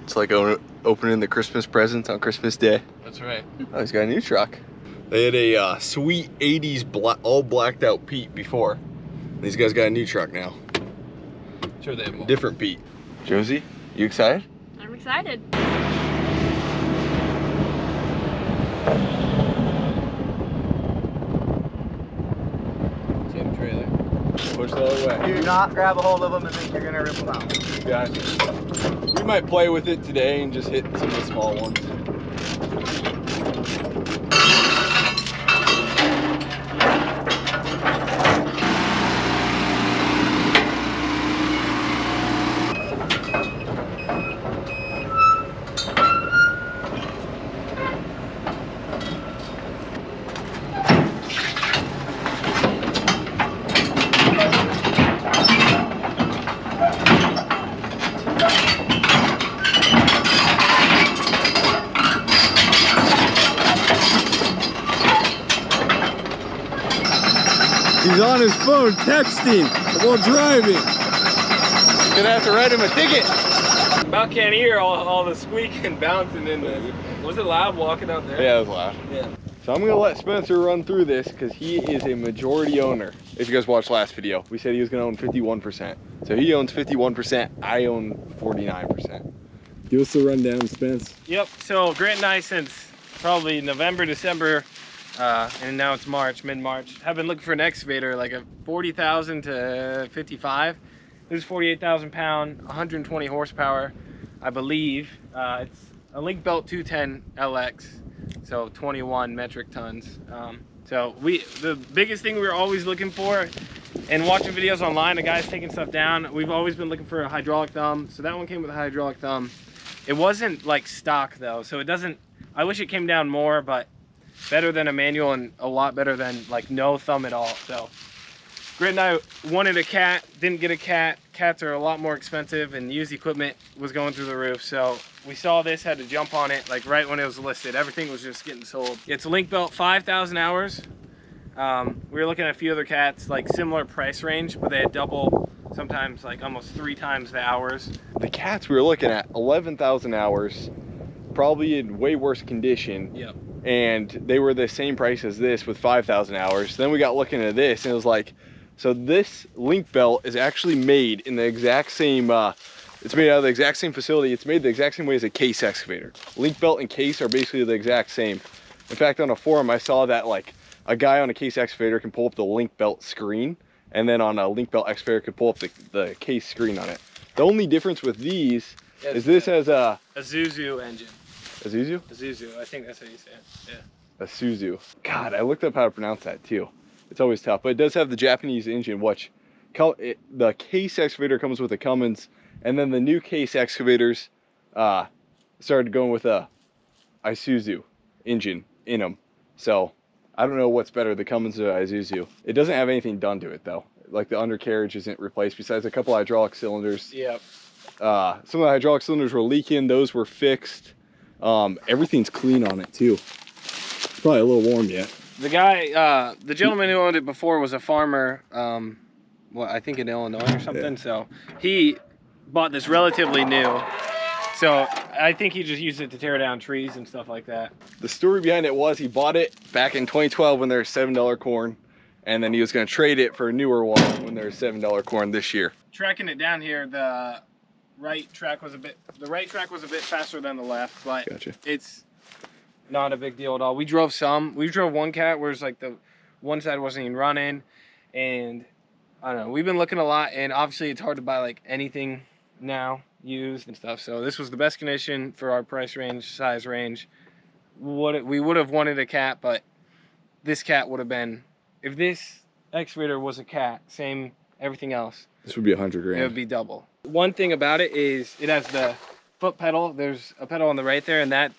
It's like opening the Christmas presents on Christmas Day. That's right. Oh, he's got a new truck. They had a sweet 80s all blacked out Pete before. These guys got a new truck now. Sure they have more. Different Pete. Josie, you excited? I'm excited. Same trailer. Push the other way. Do not grab a hold of them and think you're gonna rip them out. Gotcha. We might play with it today and just hit some of the small ones. He's on his phone texting while driving. Gonna have to write him a ticket. About can't hear all the squeaking, bouncing in the. Was it loud walking out there? Yeah, it was loud. Yeah. So I'm gonna let Spencer run through this because he is a majority owner. If you guys watched last video, we said he was gonna own 51%. So he owns 51%, I own 49%. Give us the rundown, Spence. Yep, so Grant and I, since probably November, December, and now it's March, mid-March, have been looking for an excavator, like a 40,000 to 55. This is 48,000 pound, 120 horsepower, I believe. It's a link belt 210 LX, so 21 metric tons. So the biggest thing we were always looking for, and watching videos online, the guys taking stuff down, we've always been looking for a hydraulic thumb. So that one came with a hydraulic thumb. It wasn't like stock though, so it doesn't, I wish it came down more, but better than a manual and a lot better than like no thumb at all. So Grant and I wanted a cat, didn't get a cat. Cats are a lot more expensive and used equipment was going through the roof. So we saw this, had to jump on it like right when it was listed. Everything was just getting sold. It's a link belt, 5,000 hours. We were looking at a few other cats, like similar price range, but they had double, sometimes like almost 3 times the hours. The cats we were looking at, 11,000 hours, probably in way worse condition. Yep. And they were the same price as this with 5,000 hours. Then we got looking at this and it was like, so this link belt is actually made in the exact same, it's made out of the exact same facility. It's made the exact same way as a case excavator. Link belt and case are basically the exact same. In fact, on a forum, I saw that like a guy on a case excavator can pull up the link belt screen, and then on a link belt excavator can pull up the case screen on it. The only difference with these is this has a Isuzu engine. Isuzu? Isuzu, I think that's how you say it. Yeah. Isuzu. God, I looked up how to pronounce that too. It's always tough, but it does have the Japanese engine, which the case excavator comes with a Cummins, and then the new case excavators started going with a Isuzu engine in them. So I don't know what's better, the Cummins or Isuzu. It doesn't have anything done to it though. Like the undercarriage isn't replaced besides a couple hydraulic cylinders. Yep. Some of the hydraulic cylinders were leaking, those were fixed. Everything's clean on it too. It's probably a little warm yet. The guy, the gentleman who owned it before was a farmer, well, I think in Illinois or something. Yeah. So he bought this relatively new. So I think he just used it to tear down trees and stuff like that. The story behind it was he bought it back in 2012 when there was $7 corn, and then he was going to trade it for a newer one when there was $7 corn this year. Tracking it down here, the right track was a bit faster than the left, but gotcha. It's not a big deal at all. We drove one cat where it's like the one side wasn't even running, and I don't know, we've been looking a lot, and obviously it's hard to buy like anything now used and stuff, so this was the best condition for our price range, size range. We would have wanted a cat, but this cat would have been, if this excavator was a cat, same everything else, this would be 100 grand. It would be double. One thing about it is it has the foot pedal. There's a pedal on the right there, and that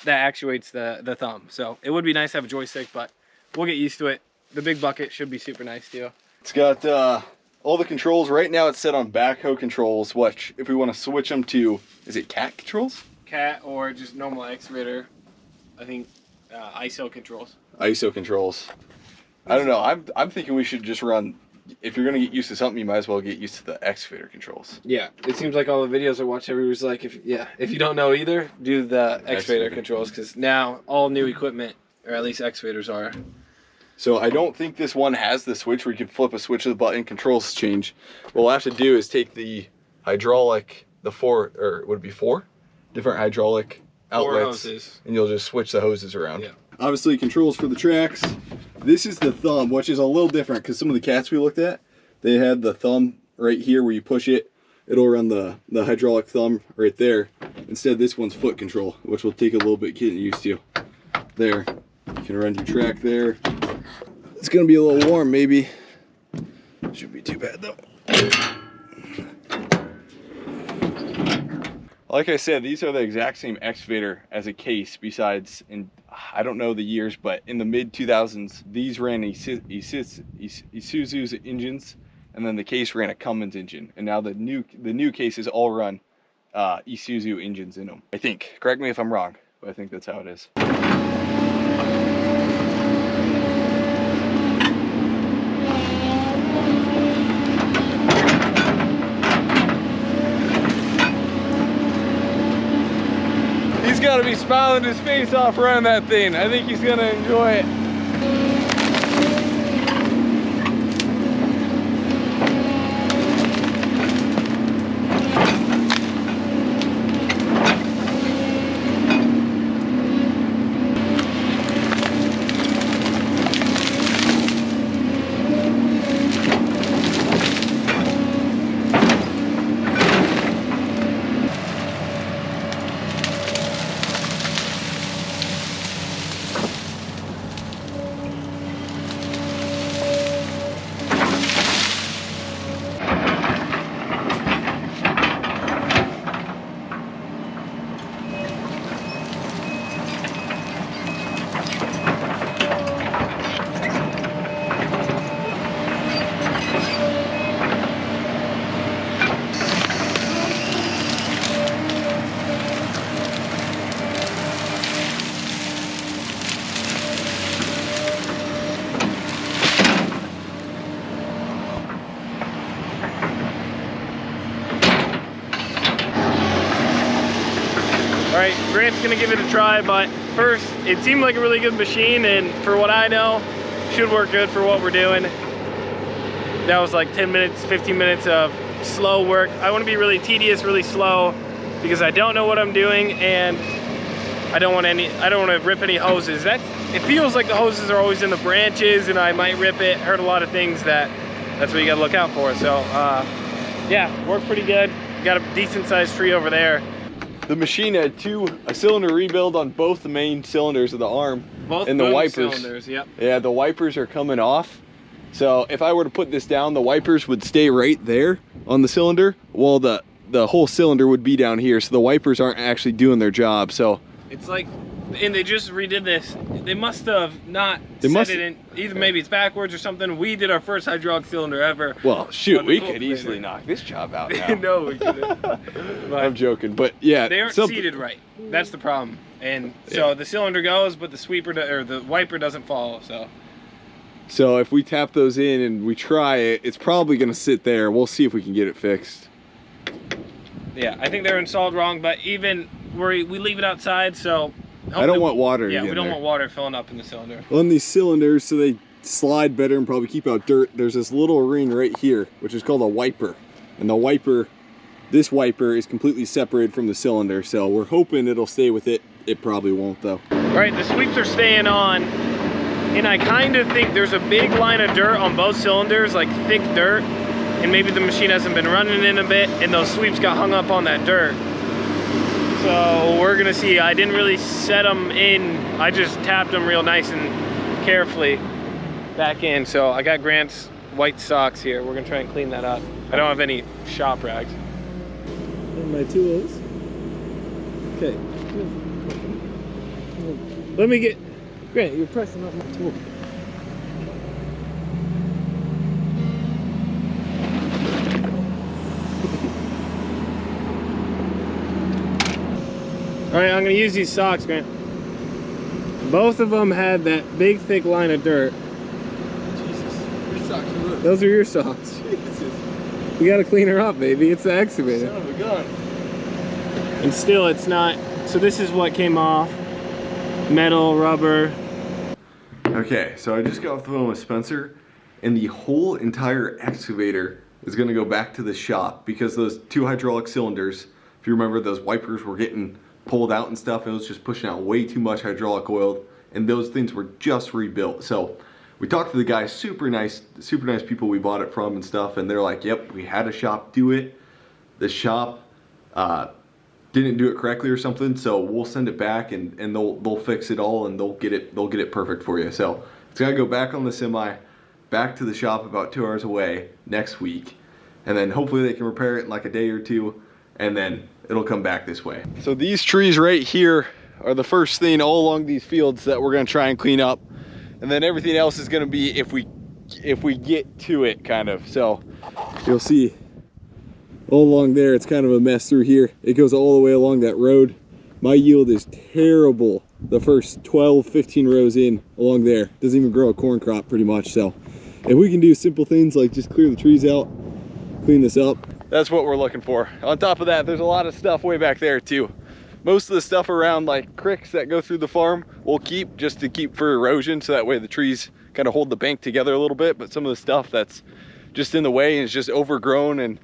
actuates the thumb. So it would be nice to have a joystick, but we'll get used to it. The big bucket should be super nice too. It's got all the controls. Right now it's set on backhoe controls, which if we want to switch them to, is it cat controls? Cat or just normal excavator. I think ISO controls. ISO controls. I don't know. I'm thinking we should just run if you're gonna get used to something, you might as well get used to the excavator controls. Yeah, it seems like all the videos I watch, everyone's like, if you don't know either, do the excavator controls, because now all new equipment, or at least excavators are. So I don't think this one has the switch where you can flip a switch of the button, controls change. What we'll have to do is take the hydraulic, four different hydraulic outlets, and you'll just switch the hoses around. Yeah. Obviously controls for the tracks. This is the thumb, which is a little different because some of the cats we looked at, they had the thumb right here where you push it, it'll run the hydraulic thumb right there. Instead, this one's foot control, which will take a little bit getting used to. There, you can run your track there. It's gonna be a little warm, maybe. Shouldn't be too bad though. Like I said, these are the exact same excavator as a case, besides, in I don't know the years, but in the mid-2000s, these ran Isuzu's engines, and then the case ran a Cummins engine. And now the new cases all run Isuzu engines in them, I think. Correct me if I'm wrong, but I think that's how it is. He's got to be smiling his face off running that thing. I think he's going to enjoy it. Alright, Grant's gonna give it a try, but first, it seemed like a really good machine, and for what I know, should work good for what we're doing. That was like 10 minutes, 15 minutes of slow work. I want to be really tedious, really slow, because I don't know what I'm doing, and I don't want to rip any hoses. It feels like the hoses are always in the branches, and I might rip it, hurt a lot of things. That's what you gotta look out for. So, yeah, worked pretty good. Got a decent sized tree over there. The machine had a cylinder rebuild on both the main cylinders of the arm. Both and the wipers. Cylinders, yep. Yeah, the wipers are coming off. So if I were to put this down, the wipers would stay right there on the cylinder, while the whole cylinder would be down here. So the wipers aren't actually doing their job. So it's like, and they just redid this. They must have not set it in, either maybe it's backwards or something. We did our first hydraulic cylinder ever. Well, shoot, we could easily knock this job out now. No, we couldn't. I'm joking, but yeah. They aren't seated right. That's the problem. And so the cylinder goes, but the sweeper or the wiper doesn't follow, So if we tap those in and we try it, it's probably gonna sit there. We'll see if we can get it fixed. Yeah, I think they're installed wrong, but even we leave it outside, so I don't want water. Yeah, we don't want water filling up in the cylinder. On these cylinders, so they slide better and probably keep out dirt, there's this little ring right here, which is called a wiper. And the wiper, this wiper is completely separated from the cylinder, so we're hoping it'll stay with it. It probably won't though. All right, the sweeps are staying on, and I kind of think there's a big line of dirt on both cylinders, like thick dirt, and maybe the machine hasn't been running in a bit, and those sweeps got hung up on that dirt. So we're gonna see. I didn't really set them in. I just tapped them real nice and carefully back in. So I got Grant's white socks here. We're gonna try and clean that up. I don't have any shop rags. And my tools. Okay. Let me get, Grant, you're pressing up my tool. All right, I'm gonna use these socks, Grant. Both of them had that big, thick line of dirt. Jesus, your socks are Those are your socks. Jesus. You gotta clean her up, baby. It's the excavator. Son of a gun. And still, it's not. So this is what came off. Metal, rubber. Okay, so I just got off the phone with Spencer, and the whole entire excavator is gonna go back to the shop because those 2 hydraulic cylinders, if you remember, those wipers were getting pulled out and stuff, and it was just pushing out way too much hydraulic oil, and those things were just rebuilt. So we talked to the guys, super nice people we bought it from and stuff, and they're like, yep, we had a shop do it. The shop didn't do it correctly or something, so we'll send it back and they'll fix it all, and they'll get it perfect for you. So it's gotta go back on the semi, back to the shop about 2 hours away next week, and then hopefully they can repair it in like a day or two, and then it'll come back this way. So these trees right here are the first thing all along these fields that we're gonna try and clean up, and then everything else is gonna be if we get to it, kind of. So you'll see all along there, it's kind of a mess through here. It goes all the way along that road. My yield is terrible the first 12, 15 rows in along there. Doesn't even grow a corn crop pretty much. So if we can do simple things like just clear the trees out, clean this up, that's what we're looking for. On top of that, there's a lot of stuff way back there too. Most of the stuff around like creeks that go through the farm we'll keep just to keep for erosion, so that way the trees kind of hold the bank together a little bit. But some of the stuff that's just in the way and is just overgrown and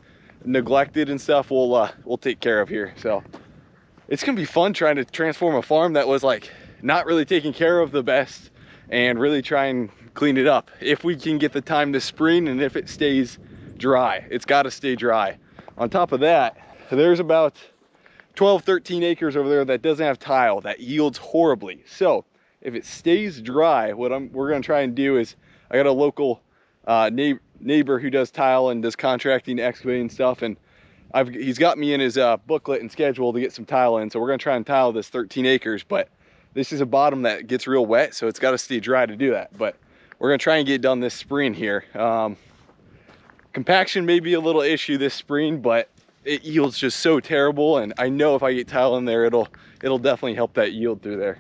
neglected and stuff, we'll take care of here. So it's gonna be fun trying to transform a farm that was like not really taken care of the best, and really try and clean it up if we can get the time this spring, and if it stays dry. It's got to stay dry. On top of that, there's about 12, 13 acres over there that doesn't have tile, that yields horribly. So if it stays dry, what we're gonna try and do is, I got a local neighbor who does tile and does contracting, excavating stuff, and he's got me in his booklet and schedule to get some tile in. So we're gonna try and tile this 13 acres, but this is a bottom that gets real wet, so it's got to stay dry to do that. But we're gonna try and get it done this spring here. Compaction may be a little issue this spring, but it yields just so terrible, and I know if I get tile in there, it'll definitely help that yield through there.